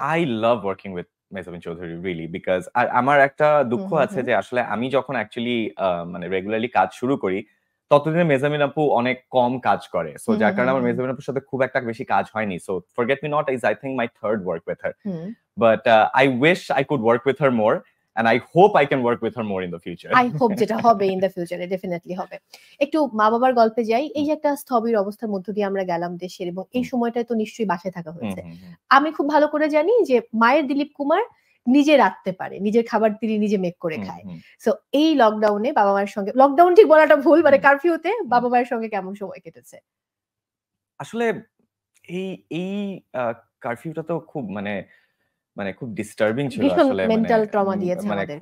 I love working with Mehjabin Chowdhury really because আমার একটা দুঃখ আছে যে আসলে আমি যখন অ্যাকচুয়ালি মানে রেগুলারলি কাজ শুরু করি ততদিনে মেহজাবিন আপু অনেক কম কাজ করে সো যার কারণে আমার মেহজাবিন আপুর সাথে খুব একটা বেশি কাজ হয়নি so forget me not is I think my third work with her but I wish I could work with her more and I hope I can work with her more in the future. I hope যেটা হবে in the future definitely হবে। একটু মা বাবার গল্পে যাই। এই যে একটা স্থবির অবস্থার মধ্য দিয়ে আমরা গেলাম দেশের এবং এই সময়টায় তো নিশ্চয়ই বাসায় থাকা হয়েছে। আমি খুব ভালো করে জানি যে মায়ের দিলীপ কুমার নিজে রাখতে পারে, নিজের খাবার তিনি নিজে মেক করে খায়। সো এই লকডাউনে বাবা মায়ের সঙ্গে, লকডাউন ঠিক বলাটা ভুল, মানে কারফিউতে বাবা মায়ের সঙ্গে কেমন সময় কেটেছে? আসলে এই এই কারফিউটা তো খুব মানে খুব ডিস্টার্বিং ছিল আসলে, মেন্টাল ট্রমা দিয়েছে মানে আমাদেরকে।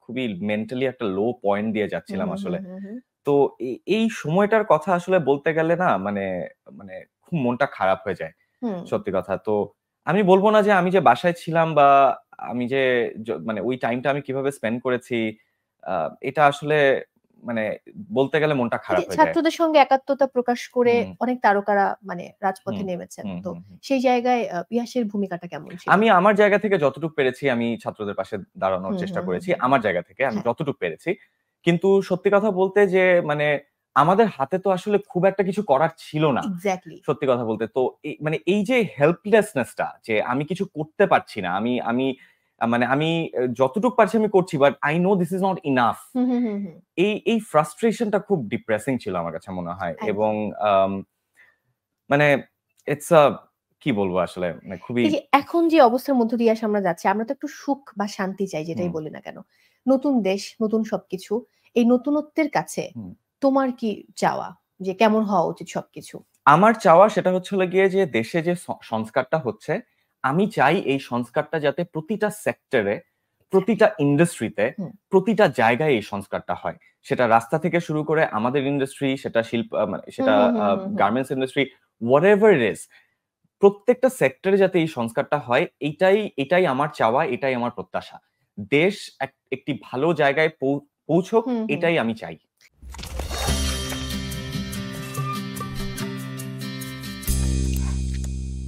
খুবই মেন্টালি একটা লো পয়েন্ট দিয়ে যাচ্ছিলাম আসলে। তো এই সময়টার কথা আসলে বলতে গেলে না মানে খুব মনটা খারাপ হয়ে যায় সত্যি কথা। তো আমি বলবো না যে আমি যে বাসায় ছিলাম বা আমি যে মানে ওই টাইমটা আমি কিভাবে স্পেন্ড করেছি এটা আসলে মানে বলতে গেলে মনটা খারাপ হয়ে যায়। ছাত্রদের সঙ্গে একাত্মতা প্রকাশ করে অনেক তারকারা মানে রাজপথে নেমেছেন, তো সেই জায়গায় ইয়াসের ভূমিকাটা কেমন ছিল? আমি আমার জায়গা থেকে যতটুকু পেরেছি আমি ছাত্রদের পাশে দাঁড়ানোর চেষ্টা করেছি আমার জায়গা থেকে, আমি যতটুকু পেরেছি। কিন্তু সত্যি কথা বলতে যে মানে আমাদের হাতে তো আসলে খুব একটা কিছু করার ছিল না সত্যি কথা বলতে। তো মানে এই যে হেল্পলেসনেসটা যে আমি কিছু করতে পারছি না, আমি মানে আমি যতটুকু পারছি আমি করছি, but I know this is not enough. এই ফ্রাস্ট্রেশনটা খুব ডিপ্রেসিং ছিল আমার কাছে মনে হয়। এবং মানে ইটস কি বলবো আসলে মানে খুবই এখন যে অবস্থার মধ্য দিয়ে আমরা যাচ্ছি, আমরা তো একটু সুখ বা শান্তি চাই, যেটাই বলি না কেন। নতুন দেশ, নতুন সবকিছু, এই নতুনত্বের কাছে তোমার কি চাওয়া, যে কেমন হওয়া উচিত সবকিছু? আমার চাওয়া সেটা হচ্ছে গিয়ে যে দেশে যে সংস্কারটা হচ্ছে, আমি চাই এই সংস্কারটা যাতে প্রতিটা সেক্টরে, প্রতিটা ইন্ডাস্ট্রিতে, প্রতিটা জায়গায় এই সংস্কারটা হয়। সেটা রাস্তা থেকে শুরু করে আমাদের ইন্ডাস্ট্রি, সেটা শিল্প, সেটা garments industry, whatever it is, প্রত্যেকটা সেক্টরে যাতে এই সংস্কারটা হয়, এটাই আমার চাওয়া, এটাই আমার প্রত্যাশা। দেশ একটি ভালো জায়গায় পৌঁছক, এটাই আমি চাই।